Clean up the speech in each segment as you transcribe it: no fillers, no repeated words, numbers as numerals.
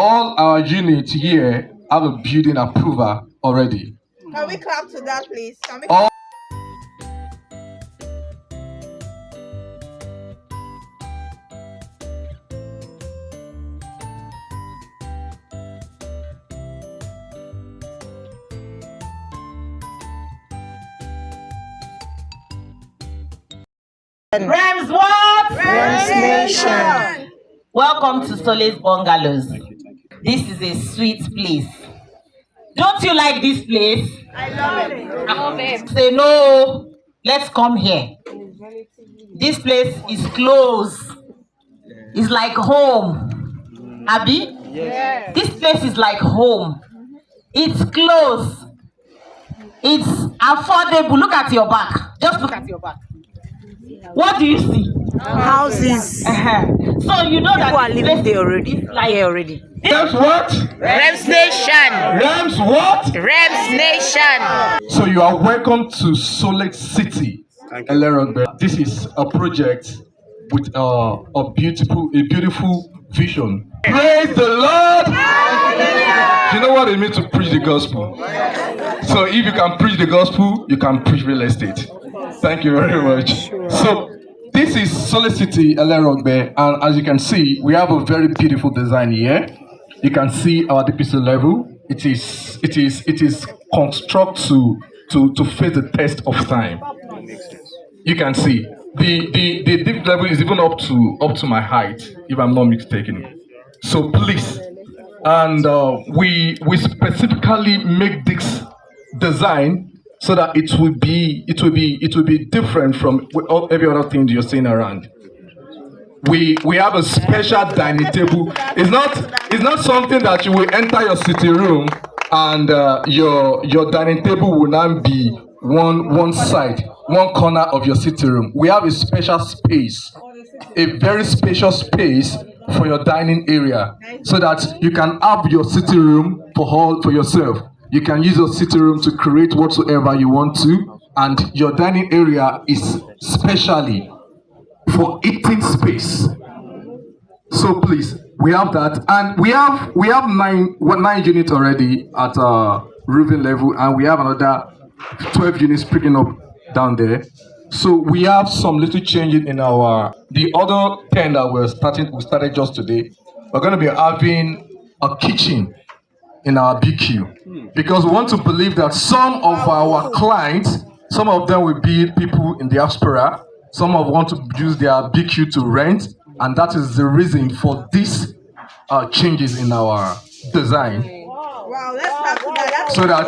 All our units here have a building approval already. Can we clap to that, please? Can we All Rams what? Rams Nation. Welcome to Solace Bungalows. This is a sweet place. Don't you like this place? I love it. I love it. Say no. Let's come here. This place is close. It's like home. Abi? Yes. This place is like home. It's close. It's affordable. Look at your back. Just look at your back. What do you see? Houses. So you know People are that living there already. like Here already. Rams what? Rams Nation. Rams what? Rams Nation. So you are welcome to Solace City, Elerengbe. This is a project with a beautiful vision. Praise the Lord! You know what it means to preach the gospel? So if you can preach the gospel, you can preach real estate. Thank you very much. So this is Solace City, Elerengbe, and as you can see, we have a very beautiful design here. You can see our DPC level. It is constructed to face the test of time. You can see the deep level is even up to my height, if I'm not mistaken. So please, and we specifically make this design so that it will be different from every other thing you're seeing around. We have a special dining table. It's not something that you will enter your sitting room and your dining table will not be one side, one corner of your sitting room. We have a special space, a very spacious space for your dining area, so that you can have your sitting room for yourself. You can use your sitting room to create whatsoever you want to, and your dining area is specially for eating space. So please, we have that, and we have nine units already at roofing level, and we have another 12 units picking up down there. So we have some little changes in the other 10 that we started just today. We're going to be having a kitchen in our BQ, because we want to believe that some of our clients, some of them will be people in the diaspora, some of want to use their BQ to rent, and that is the reason for these changes in our design. Wow, let's clap to that. So that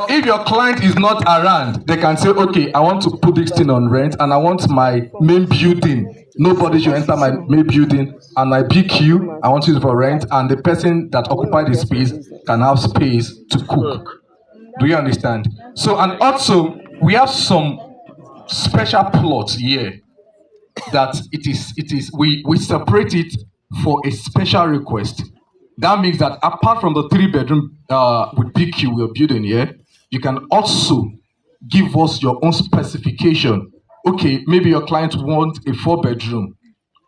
if your client is not around, they can say, okay, I want to put this thing on rent, and I want my main building. Nobody should enter my main building, and my BQ, I want to use it for rent, and the person that occupies the space can have space to cook. Do you understand? So, and also we have some special plots here that we separate it for a special request. That means that apart from the 3-bedroom with BQ we're building here, you can also give us your own specification. Okay, maybe your client wants a 4-bedroom.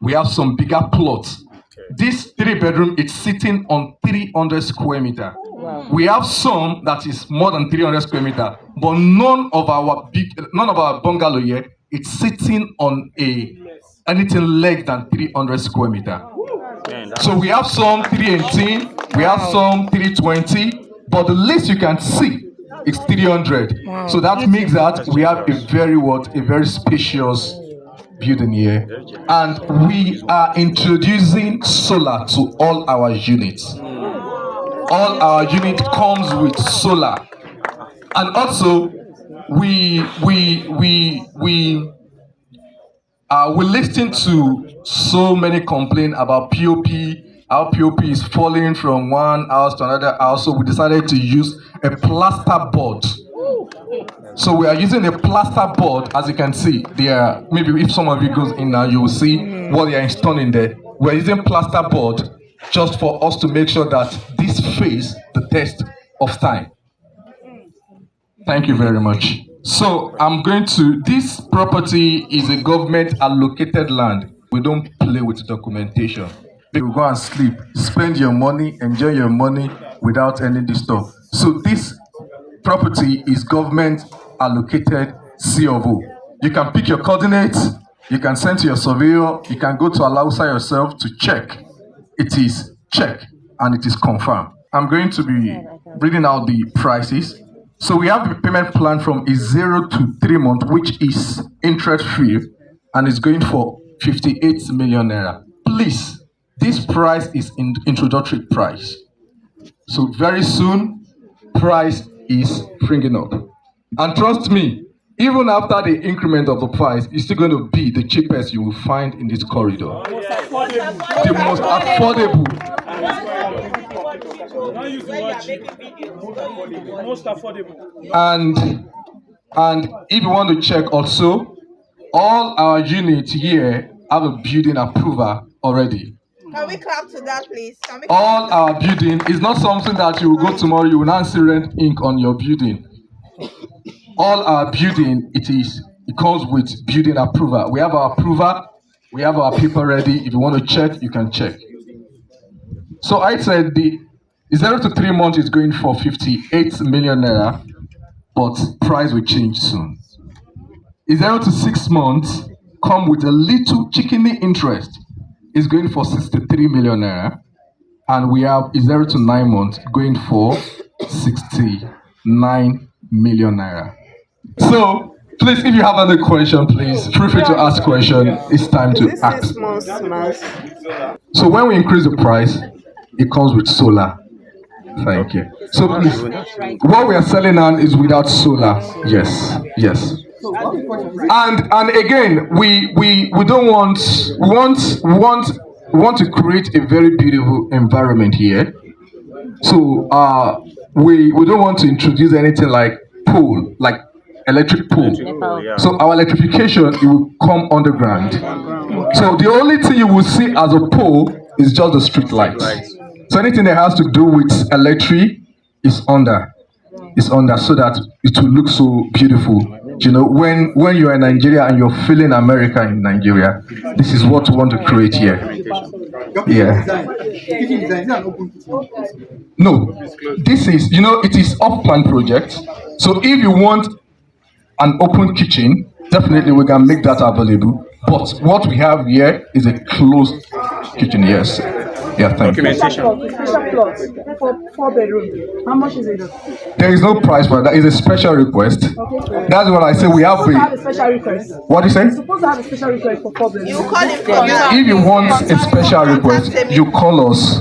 We have some bigger plots. This 3-bedroom is sitting on 300 square meter. Wow. We have some that is more than 300 square meter, but none of our bungalow here is sitting on anything less than 300 square meter. So we have some 318, we have some 320, but the least you can see is 300. Wow. So that means that we have a very spacious building here, and we are introducing solar to all our units. All our unit comes with solar, and also we listen to so many complaints about POP. Our POP is falling from one house to another house, so we decided to use a plaster board. So we are using a plaster board, as you can see there. Maybe if some of you goes in now, you will see what they are installing there. We are using plaster board just for us to make sure that this face the test of time. Thank you very much. So this property is a government allocated land. We don't play with documentation. You go and sleep, spend your money, enjoy your money without any disturb. So this property is government allocated C of O. You can pick your coordinates, you can send to your surveyor, you can go to Alausa yourself to check. It is check and it is confirmed. I'm going to be reading out the prices. So we have the payment plan from 0 to 3 months, which is interest free, and it's going for 58 million naira. Please, this price is introductory price. So very soon, price is bringing up. And trust me, even after the increment of the price, it's still going to be the cheapest you will find in this corridor. The most affordable. Most affordable. And if you want to check also, all our units here have a building approval already. Can we clap to that, please? All our building is not something that you will go tomorrow, you will not see red ink on your building. All our building, it comes with building approval. We have our approval, we have our paper ready. If you want to check, you can check. So I said the 0 to 3 months is going for 58 million naira, but price will change soon. 0 to 6 months come with a little chickeny interest. Is going for 63 million naira, and we have 0 to 9 months going for 69 million naira. So please, if you have any question, please feel free to ask question. It's time to ask. So when we increase the price, it comes with solar. Thank you. So please, what we are selling now is without solar. Yes. And again, we don't want to create a very beautiful environment here. So we don't want to introduce anything like pole, like electric pole. So our electrification, it will come underground. So the only thing you will see as a pole is just the street lights. So anything that has to do with electric is under so that it will look so beautiful. You know, when you're in Nigeria and you're feeling America in Nigeria, this is what we want to create here. Yeah. No, this is, it is off-plan project. So if you want an open kitchen, definitely we can make that available. But what we have here is a closed kitchen. Yes. Yeah, thank you. Special plot for 4-bedroom. How much is it? There is no price for that. It's a special request. Okay. That's what I say. We have a special request. What do you say? You're supposed to have a special request for 4-bedroom. You call it for that. If you want a special request, you call us.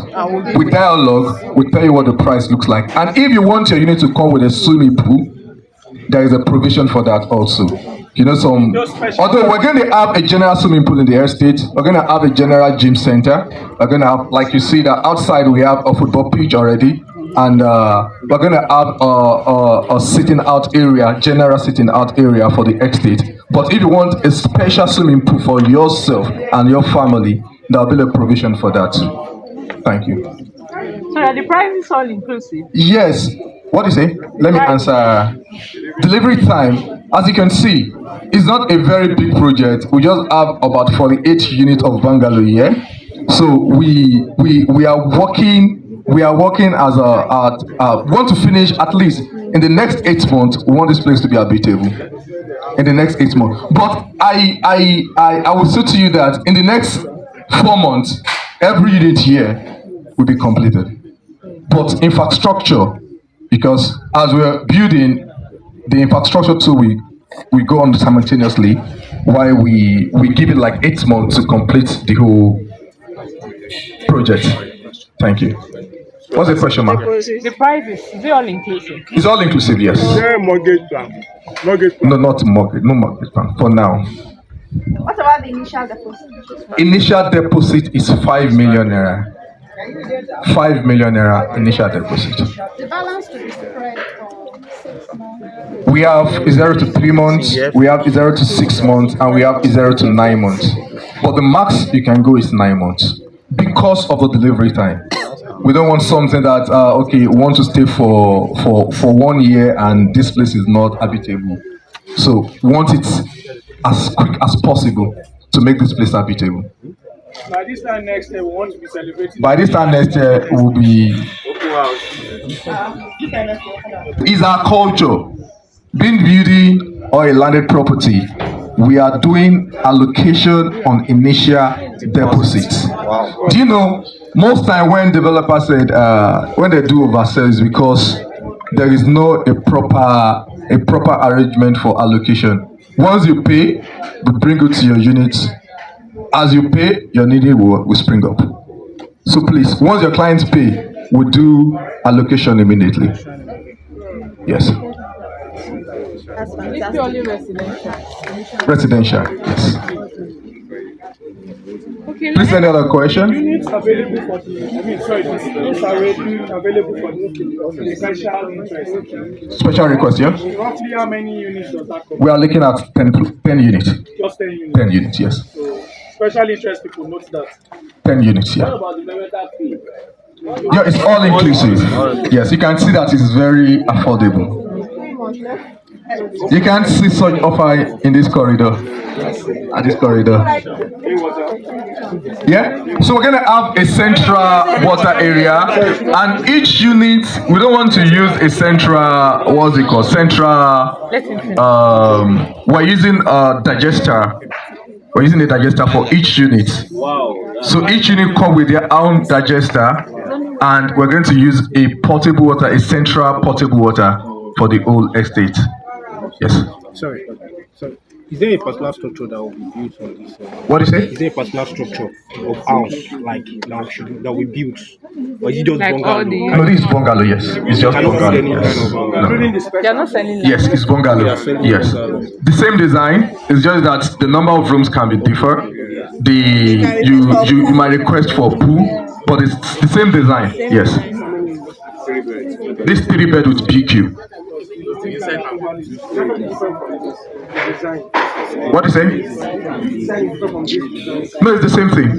With dialogue, we tell you what the price looks like. And if you want your unit to come with a swimming pool, there is a provision for that also. Although we're going to have a general swimming pool in the estate, we're going to have a general gym center. We're going to have, like you see, that outside we have a football pitch already, and we're going to have a sitting out area, general sitting out area for the estate. But if you want a special swimming pool for yourself and your family, there'll be a provision for that. Thank you. So the price is all inclusive? Yes. What do you say? Let me answer. Delivery time, as you can see, it's not a very big project. We just have about 48 units of bungalow here. So we are working as want to finish at least in the next 8 months. We want this place to be habitable in the next 8 months. But I will say to you that in the next 4 months, every unit here will be completed. But infrastructure, because as we're building the infrastructure too, we go on simultaneously while we give it like 8 months to complete the whole project. Thank you. What's the question, ma'am? The price is it all inclusive? It's all inclusive, yes. Is there a mortgage plan? No, not mortgage. No mortgage plan for now. What about the initial deposit? Initial deposit is 5 million naira. 5 million naira initial deposit. The balance to be spread for 6 months. We have 0 to 3 months, we have 0 to 6 months, and we have 0 to 9 months. But the max you can go is 9 months because of the delivery time. We don't want something that we want to stay for 1 year and this place is not habitable. So we want it as quick as possible to make this place habitable. By this time next year, we want to be celebrating. By this time next year, we'll be. It's our culture. Being building or a landed property, we are doing allocation on initial deposits. Wow. Do you know, most time when developers said when they do oversell is because there is no a proper arrangement for allocation. Once you pay, we bring it to your unit. As you pay, your needed will spring up. So please, once your clients pay, we do allocation immediately. Yes. That's purely residential. Residential, yes. Okay, Please, any other question? Units available for the, units available for the special interest. Special request, yeah? Roughly how many units does that cover? We are looking at 10 units. Just 10 units. 10 units, yes. So, special interest people note that. 10 units, yeah. What about the rental fee? Yeah, it's all inclusive. Yes, you can see that it's very affordable. You can't see such offer in this corridor. At this corridor. Yeah? So we're gonna have a central water area, and each unit, we don't want to use a central, what's it called? Central, we're using a digester. We're using a digester for each unit. Wow. So each unit come with their own digester, and we're going to use a portable water, a central portable water for the whole estate. Yes. Sorry. Is there a particular structure that will be built on this? What do you say? Is there a particular structure of house like that will be built, or is it just like bungalow? No, this is bungalow. Yes, it's just bungalow. Yes. No. They're not selling land. Yes, it's bungalow. Yes, the same design. It's just that the number of rooms can be different. You might request for a pool, but it's the same design. Yes. This 3-bed with PQ. What do you say? No, it's the same thing.